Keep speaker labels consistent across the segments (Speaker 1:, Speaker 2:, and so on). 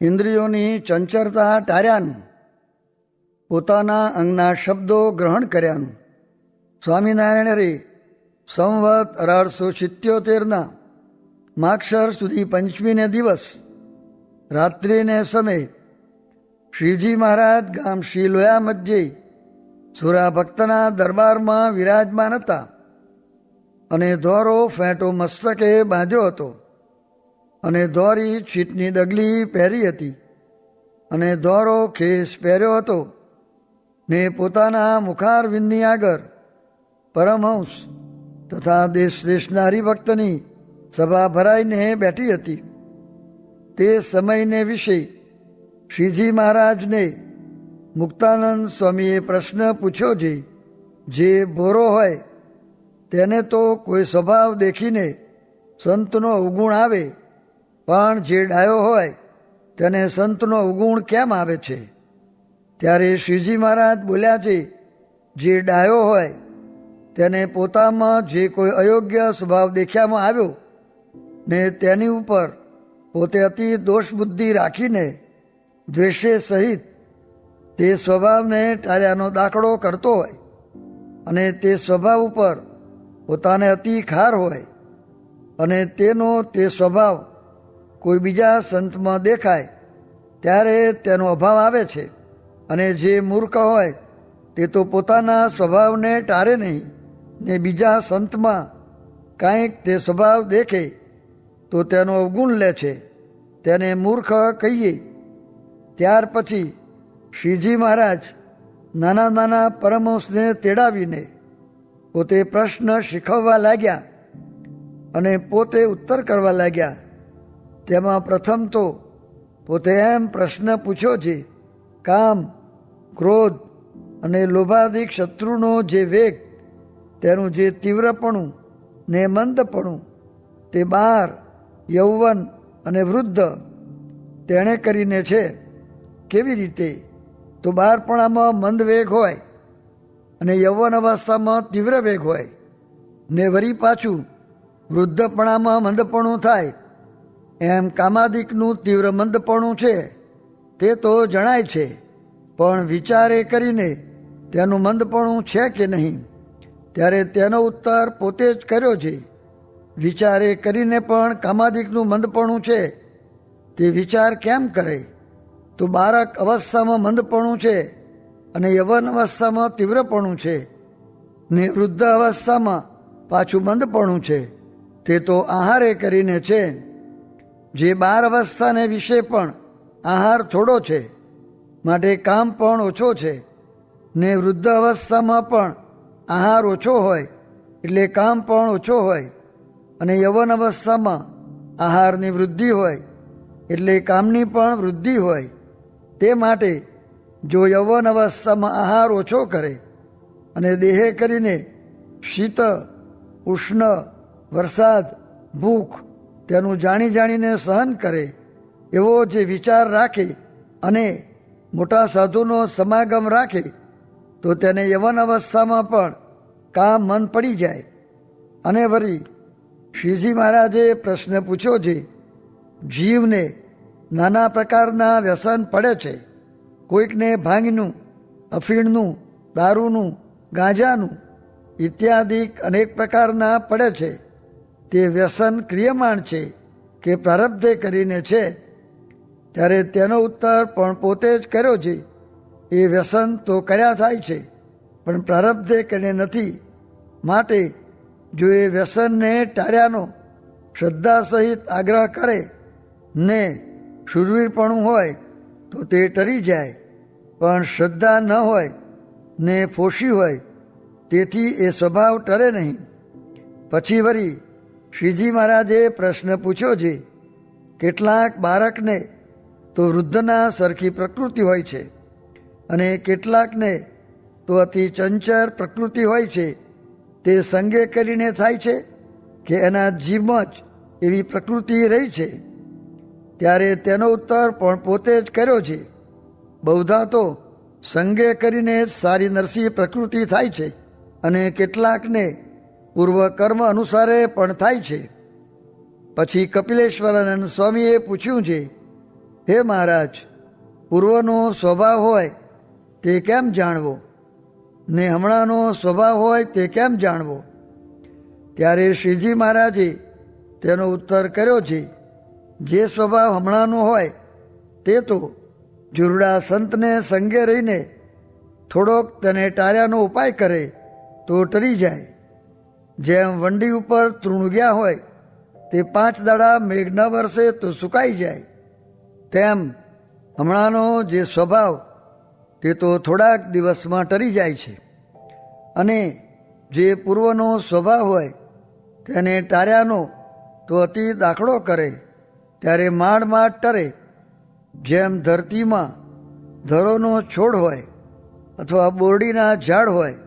Speaker 1: ઇન્દ્રિયોની ચંચળતા ટાળ્યાનું, પોતાના અંગના શબ્દો ગ્રહણ કર્યાનું. સ્વામિનારાયણ હરે સંવત 1877 માગશર સુધી પંચમીને દિવસ રાત્રિને સમયે શ્રીજી મહારાજ ગામ શ્રી લોયા મધ્યે સુરા ભક્તના દરબારમાં વિરાજમાન હતા અને ધોરો ફેંટો મસ્તકે બાંધ્યો હતો અને ધોરી છીટની ડગલી પહેરી હતી અને ધોરો ખેસ પહેર્યો હતો ને પોતાના મુખારવિંદની આગળ પરમહંસ તથા દેશ દેશના હરિભક્તની સભા ભરાઈને બેઠી હતી. તે સમયને વિશે શ્રીજી મહારાજને મુક્તાનંદ સ્વામીએ પ્રશ્ન પૂછ્યો છે. જે ભોરો હોય તેને તો કોઈ સ્વભાવ દેખીને સંતનો અવગુણ આવે, પણ જે ડાયો હોય તેને સંતનો અવગુણ કેમ આવે છે? ત્યારે શ્રીજી મહારાજ બોલ્યા છે, જે ડાયો હોય તેને પોતામાં જે કોઈ અયોગ્ય સ્વભાવ દેખ્યામાં આવ્યો ને તેની ઉપર પોતે અતિ દોષ બુદ્ધિ રાખીને દ્વેષે સહિત તે સ્વભાવને ટાળ્યાનો દાખલો કરતો હોય અને તે સ્વભાવ ઉપર પોતાને અતિ ખાર હોય અને તેનો તે સ્વભાવ કોઈ બીજા સંતમાં દેખાય ત્યારે તેનો અભાવ આવે છે. અને જે મૂર્ખ હોય તે તો પોતાના સ્વભાવને ટાળે નહીં ને બીજા સંતમાં કાંઈક તે સ્વભાવ દેખે તો તેનો અવગુણ લે છે, તેને મૂર્ખ કહીએ. ત્યાર પછી શ્રીજી મહારાજ નાના નાના પરમહંસને તેડાવીને પોતે પ્રશ્ન શીખવવા લાગ્યા અને પોતે ઉત્તર કરવા લાગ્યા. તેમાં પ્રથમ તો પોતે એમ પ્રશ્ન પૂછ્યો છે, કામ, ક્રોધ અને લોભાદિક શત્રુનો જે વેગ, તેનું જે તીવ્રપણું ને મંદપણું તે 12, યૌવન અને વૃદ્ધ તેણે કરીને છે. કેવી રીતે? તો 12પણામાં મંદ વેગ હોય અને યૌવન અવસ્થામાં તીવ્ર વેગ હોય ને વળી પાછું વૃદ્ધપણામાં મંદપણું થાય. એમ કામાદિકનું તીવ્ર મંદપણું છે તે તો જણાય છે, પણ વિચારે કરીને તેનું મંદપણું છે કે નહીં? ત્યારે તેનો ઉત્તર પોતે જ કર્યો છે. વિચારે કરીને પણ કામાદિકનું મંદપણું છે તે વિચાર કેમ કરે? તો બાળક અવસ્થામાં મંદપણું છે અને યવન અવસ્થામાં તીવ્રપણું છે ને વૃદ્ધ અવસ્થામાં પાછું મંદપણું છે. તે તો આહારે કરીને છે. જે 12 અવસ્થાને વિશે પણ આહાર થોડો છે, માટે કામ પણ ઓછો છે ને વૃદ્ધ અવસ્થામાં પણ આહાર ઓછો હોય એટલે કામ પણ ઓછો હોય અને યવન અવસ્થામાં આહારની વૃદ્ધિ હોય એટલે કામની પણ વૃદ્ધિ હોય. તે માટે જો યૌવન અવસ્થામાં આહાર ઓછો કરે અને દેહે કરીને શીત, ઉષ્ણ, વરસાદ, ભૂખ તેનું જાણી જાણીને સહન કરે એવો જે વિચાર રાખે અને મોટા સાધુનો સમાગમ રાખે તો તેને યવન અવસ્થામાં પણ કામ મન પડી જાય. અને વળી શ્રીજી મહારાજે પ્રશ્ન પૂછ્યો છે, જીવને નાના પ્રકારના વ્યસન પડે છે. કોઈકને ભાંગનું, અફીણનું, દારૂનું, ગાંજાનું ઇત્યાદિ અનેક પ્રકારના પડે છે. તે વ્યસન ક્રિયમાણ છે કે પ્રારબ્ધે કરીને છે? ત્યારે તેનો ઉત્તર પણ પોતે જ કર્યો છે. એ વ્યસન તો કર્યા થાય છે પણ પ્રારબ્ધે કરીને નથી. માટે જો એ વ્યસનને ટાળ્યાનો શ્રદ્ધા સહિત આગ્રહ કરે ને શૂરવીરપણું હોય તો તે ટરી જાય, પણ શ્રદ્ધા ન હોય ને ફોશી હોય તેથી એ સ્વભાવ ટરે નહીં. પછી વળી શ્રીજી મહારાજે પ્રશ્ન પૂછ્યો છે, કેટલાક બાળકને તો વૃદ્ધના સરખી પ્રકૃતિ હોય છે અને કેટલાકને તો અતિ ચંચળ પ્રકૃતિ હોય છે. તે સંગે કરીને થાય છે કે એના જીવમાં જ એવી પ્રકૃતિ રહી છે? ત્યારે તેનો ઉત્તર પણ પોતે જ કર્યો છે. બહુધા તો સંગે કરીને સારી નરસી પ્રકૃતિ થાય છે અને કેટલાકને પૂર્વ કર્મ અનુસારે પણ થાય છે. પછી કપિલેશ્વરાનંદ સ્વામીએ પૂછ્યું છે, હે મહારાજ, પૂર્વનો સ્વભાવ હોય તે કેમ જાણવો ને હમણાંનો સ્વભાવ હોય તે કેમ જાણવો? ત્યારે શ્રીજી મહારાજે તેનો ઉત્તર કર્યો છે, જે સ્વભાવ હમણાંનો હોય તે તો જુરડા સંતને સંગે રહીને થોડોક તેને ટાર્યાનો ઉપાય કરે તો ટરી જાય. જેમ વંડી ઉપર તૃણ ગયા હોય તે 5 દાડા મેઘ ન વરસે તો સુકાઈ જાય, તેમ હમણાંનો જે સ્વભાવ તે તો થોડાક દિવસમાં ટરી જાય છે. અને જે પૂર્વનો સ્વભાવ હોય તેને ટાર્યાનો તો અતિ દાખલો કરે ત્યારે માંડ માંડ ટરે. જેમ ધરતીમાં ધરોનો છોડ હોય અથવા બોરડીના ઝાડ હોય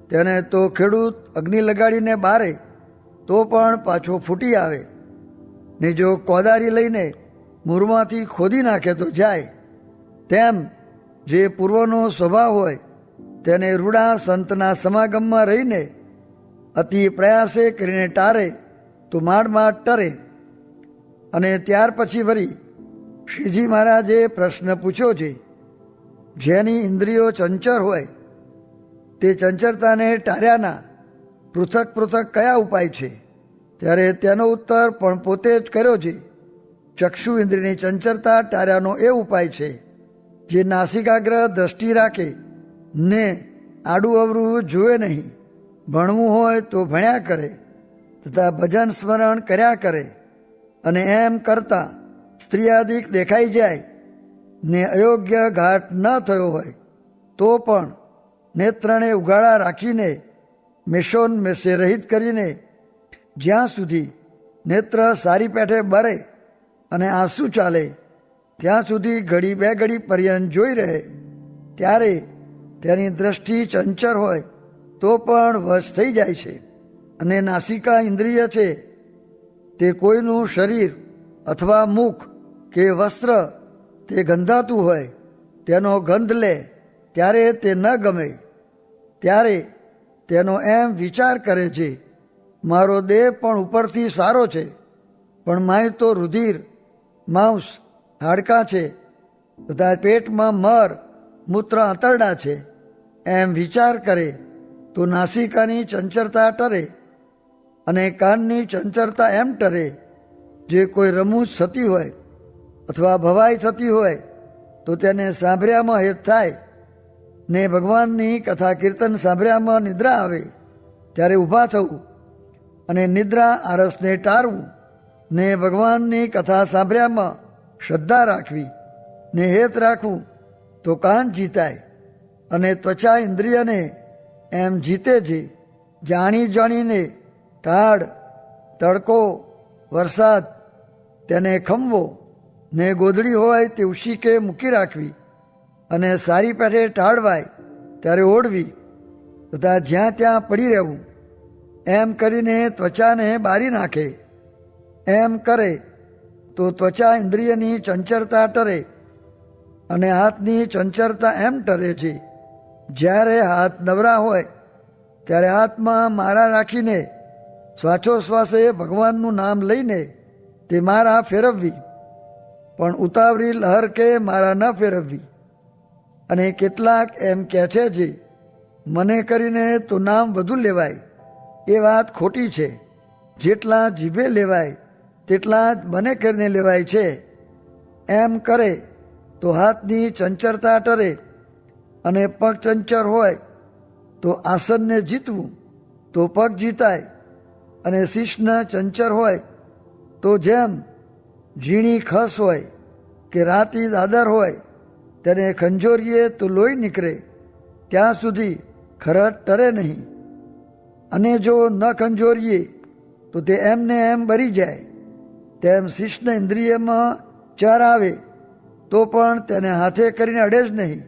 Speaker 1: તેને તો ખેડૂત અગ્નિ લગાડીને બારે તો પણ પાછો ફૂટી આવે ને જો કોદારી લઈને મૂળમાંથી ખોદી નાખે તો જાય. તેમ જે પૂર્વનો સ્વભાવ હોય તેને રૂડા સંતના સમાગમમાં રહીને અતિ પ્રયાસે કરીને ટારે તો માંડ માંડ ટરે. અને ત્યાર પછી વળી શ્રીજી મહારાજે પ્રશ્ન પૂછ્યો છે, જેની ઇન્દ્રિયો ચંચળ હોય તે ચંચળતાને ટાર્યાના પૃથક પૃથક કયા ઉપાય છે? ત્યારે તેનો ઉત્તર પણ પોતે જ કર્યો છે. ચક્ષુ ઇન્દ્રિયની ચંચળતા ટાર્યાનો એ ઉપાય છે, જે નાસિકાગ્ર દ્રષ્ટિ રાખે ને આડું અવરું જુએ નહીં, ભણવું હોય તો ભણ્યા કરે તથા ભજન સ્મરણ કર્યા કરે, અને એમ કરતાં સ્ત્રીયાદિક દેખાઈ જાય ને અયોગ્ય ઘાટ ન થયો હોય તો પણ નેત્રને ઉગાડા રાખીને મેષોન્મેષે રહિત કરીને જ્યાં સુધી નેત્ર સારી પેઠે બરે અને આંસુ ચાલે ત્યાં સુધી ઘડી બે ઘડી પર્યંત જોઈ રહે, ત્યારે તેની દ્રષ્ટિ ચંચળ હોય તો પણ વશ થઈ જાય છે. અને નાસિકા ઇન્દ્રિય છે તે કોઈનું શરીર અથવા મુખ કે વસ્ત્ર તે ગંધાતું હોય તેનો ગંધ લે ત્યારે તે ન ગમે, ત્યારે તેનો એમ વિચાર કરે છે, મારો દેહ પણ ઉપરથી સારો છે, પણ માય તો રુધિર માંસ હાડકાં છે તથા પેટમાં મર મૂત્ર આંતરડા છે. એમ વિચાર કરે તો નાસિકાની ચંચળતા ટરે અને કાનની ચંચળતા એમ ટરે, જે કોઈ રમૂજ થતી હોય અથવા ભવાઈ થતી હોય તો તેને સાંભળ્યામાં હેત થાય ને ભગવાનની કથા કીર્તન સાંભળ્યામાં નિદ્રા આવે ત્યારે ઊભા થવું અને નિદ્રા આરસને ટાળવું ને ભગવાનની કથા સાંભળ્યામાં શ્રદ્ધા રાખવી ને હેત રાખવું તો કાન જીતાય. અને ત્વચા ઇન્દ્રિયને એમ જીતે છે, જાણી જાણીને ટાઢ તડકો વરસાદ તેને ખમવો ને ગોધડી હોય તે ઉશીકે મૂકી રાખવી અને સારી પેઠે ટાળવાય ત્યારે ઓઢવી તથા જ્યાં ત્યાં પડી રહેવું. એમ કરીને ત્વચાને બારી નાખે. એમ કરે તો ત્વચા ઇન્દ્રિયની ચંચળતા ટરે અને હાથની ચંચળતા એમ ટરે છે, જ્યારે હાથ નવરા હોય ત્યારે હાથમાં મારા રાખીને શ્વાસોશ્વાસે ભગવાનનું નામ લઈને તે મારા ફેરવવી, પણ ઉતાવળી લહર કે મારા ન ફેરવવી. અને કેટલાક એમ કહે છે જે મને કરીને તો નામ વધુ લેવાય, એ વાત ખોટી છે. જેટલા જીભે લેવાય તેટલા જ મને કરીને લેવાય છે. એમ કરે તો હાથની ચંચળતા ટરે અને પગ ચંચળ હોય તો આસનને જીતવું તો પગ જીતાય, અને શીશના ચંચળ હોય તો જેમ ઝીણી ખસ હોય કે રાતી દાદર હોય તેને ખંજોરીએ તો લોહી નીકળે ત્યાં સુધી ખરટ ટરે નહીં, અને જો ન ખંજોરીએ તો તે એમને એમ બરી જાય. તેમ શીશના ઇન્દ્રિયમાં ચર આવે તો પણ તેને હાથે કરીને અડે જ નહીં.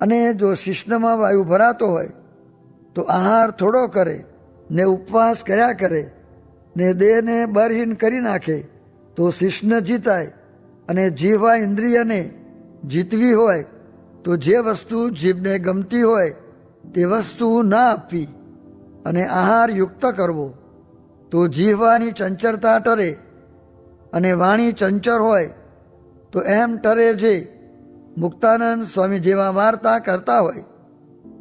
Speaker 1: અને જો શિષ્ણમાં વાયુ ભરાતો હોય તો આહાર થોડો કરે ને ઉપવાસ કર્યા કરે ને દેહને બરહીન કરી નાખે તો શિષ્ણ જીતાય. અને જીવા ઇન્દ્રિયને જીતવી હોય તો જે વસ્તુ જીભને ગમતી હોય તે વસ્તુ ના આપવી અને આહાર યુક્ત કરવો તો જીવવાની ચંચળતા ટરે. અને વાણી ચંચળ હોય તો એમ ટરે જે મુક્તાનંદ સ્વામી જેવા વાર્તા કરતા હોય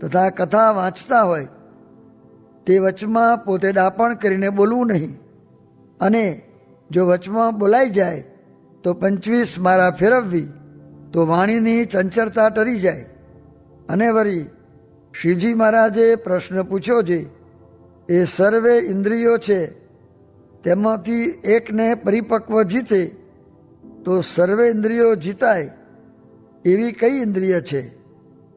Speaker 1: તથા કથા વાંચતા હોય તે વચમાં પોતે ડાપણ કરીને બોલવું નહીં, અને જો વચમાં બોલાઈ જાય તો 25 મારા ફેરવવી તો વાણીની ચંચળતા ટરી જાય. અને વળી શ્રીજી મહારાજે પ્રશ્ન પૂછ્યો છે, એ સર્વે ઇન્દ્રિયો છે તેમાંથી એકને પરિપક્વ જીતે તો સર્વે ઇન્દ્રિયો જીતાય એવી કઈ ઇન્દ્રિય છે?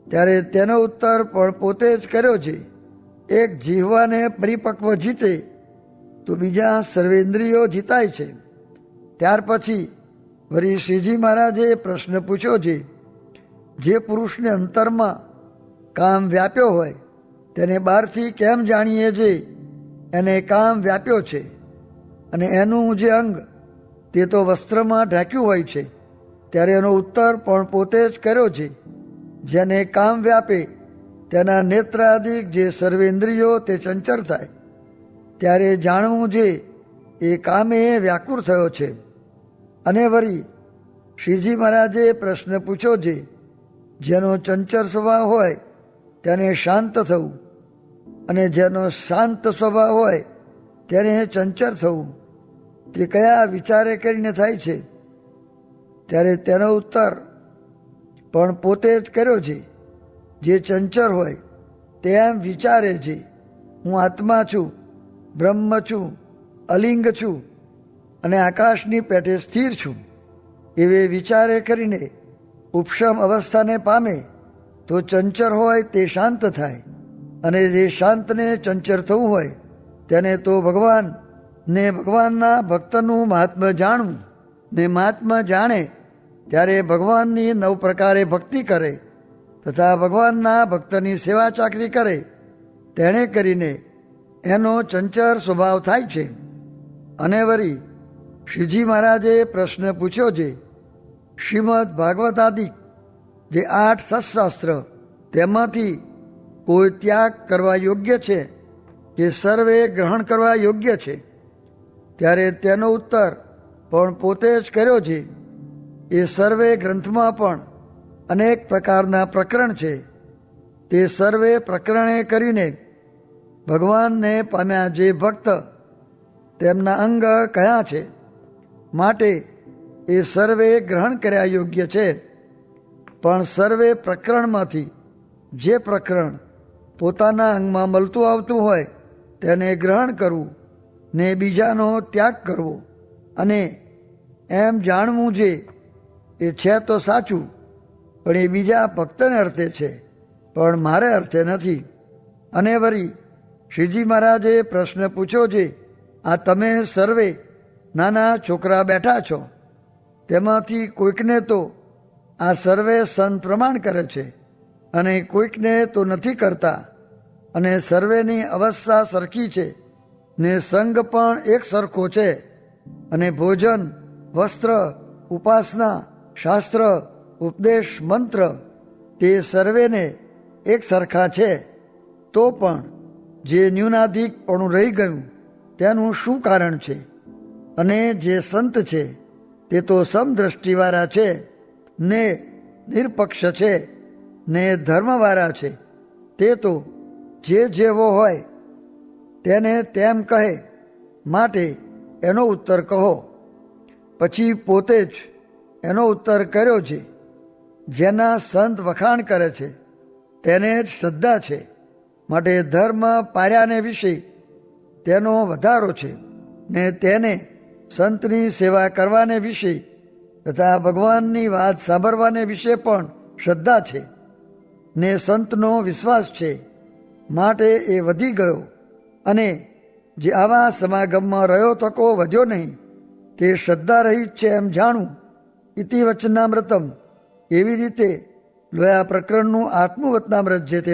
Speaker 1: ત્યારે તેનો ઉત્તર પણ પોતે જ કર્યો છે, એક જીહવાને પરિપક્વ જીતે તો બીજા સર્વે ઇન્દ્રિયો જીતાય છે. ત્યાર પછી વળી શ્રીજી મહારાજે પ્રશ્ન પૂછ્યો છે, જે પુરુષને અંતરમાં કામ વ્યાપ્યો હોય તેને બહારથી કેમ જાણીએ જે એને કામ વ્યાપ્યો છે? અને એનું જે અંગ તે તો વસ્ત્રમાં ઢાંક્યું હોય છે. ત્યારે એનો ઉત્તર પણ પોતે જ કર્યો છે, જેને કામ વ્યાપે તેના નેત્રાદિક જે સર્વેન્દ્રિયો તે ચંચળ થાય ત્યારે જાણવું જે એ કામે વ્યાકુળ થયો છે. અને વળી શ્રીજી મહારાજે પ્રશ્ન પૂછ્યો છે, જેનો ચંચળ સ્વભાવ હોય તેને શાંત થવું, અને જેનો શાંત સ્વભાવ હોય તેને ચંચળ થવું તે કયા વિચારે કરીને થાય છે? ત્યારે તેનો ઉત્તર પણ પોતે જ કર્યો છે, જે ચંચળ હોય તે એમ વિચારે છે, હું આત્મા છું, બ્રહ્મ છું, અલિંગ છું અને આકાશની પેઠે સ્થિર છું. એવે વિચારે કરીને ઉપશમ અવસ્થાને પામે તો ચંચળ હોય તે શાંત થાય, અને જે શાંતને ચંચળ થવું હોય તેને તો ભગવાન ને ભગવાનના ભક્તનું મહાત્મ્ય જાણવું, ને મહાત્મા જાણે ત્યારે ભગવાનની 9 પ્રકારે ભક્તિ કરે તથા ભગવાનના ભક્તની સેવા ચાકરી કરે. તેણે કરીને એનો ચંચળ સ્વભાવ થાય છે. અને વળી શ્રીજી મહારાજે પ્રશ્ન પૂછ્યો છે, શ્રીમદ ભાગવતાદિક જે 8 સત્શાસ્ત્ર તેમાંથી કોઈ ત્યાગ કરવા યોગ્ય છે કે સર્વે ગ્રહણ કરવા યોગ્ય છે? ત્યારે તેનો ઉત્તર પણ પોતે જ કર્યો છે, એ સર્વે ગ્રંથમાં પણ અનેક પ્રકારના પ્રકરણ છે. તે સર્વે પ્રકરણે કરીને ભગવાનને પામ્યા જે ભક્ત તેમના અંગ કયા છે, માટે એ સર્વે ગ્રહણ કર્યા યોગ્ય છે. પણ સર્વે પ્રકરણમાંથી જે પ્રકરણ પોતાના અંગમાં મળતું આવતું હોય તેને ગ્રહણ કરવું ને બીજાનો ત્યાગ કરવો, અને એમ જાણવું જે એ છે તો સાચું, પણ એ બીજા ભક્તને અર્થે છે, પણ મારે અર્થે નથી. અને વળી શ્રીજી મહારાજે પ્રશ્ન પૂછ્યો છે, આ તમે સર્વે નાના છોકરા બેઠા છો, તેમાંથી કોઈકને તો આ સર્વે સંત પ્રમાણ કરે છે અને કોઈકને તો નથી કરતા, અને સર્વેની અવસ્થા સરખી છે ને સંગ પણ એક સરખો છે, અને ભોજન, વસ્ત્ર, ઉપાસના, શાસ્ત્ર, ઉપદેશ, મંત્ર તે સર્વેને એક સરખા છે. તો પણ જે ન્યૂનાધિકપણું રહી ગયું તેનું શું કારણ છે? અને જે સંત છે તે તો સમદ્રષ્ટિવાળા છે ને નિરપક્ષ છે ને ધર્મવાળા છે. તે તો જે જેવો હોય તેને તેમ કહે, માટે એનો ઉત્તર કહો. પછી પોતે જ એનો ઉત્તર કર્યો છે, જેના સંત વખાણ કરે છે તેને જ શ્રદ્ધા છે, માટે ધર્મ પાર્યાને વિશે તેનો વધારો છે, ને તેને સંતની સેવા કરવાને વિશે તથા ભગવાનની વાત સાંભળવાને વિશે પણ શ્રદ્ધા છે, ને સંતનો વિશ્વાસ છે, માટે એ વધી ગયો. અને જે આવા સમાગમમાં રહ્યો તકો વધ્યો નહીં તે શ્રદ્ધા રહિત છે એમ જાણવું. ઇતિ વચનામૃતમ. એવી રીતે લોયા પ્રકરણનું 8મું વચનામૃત જે તે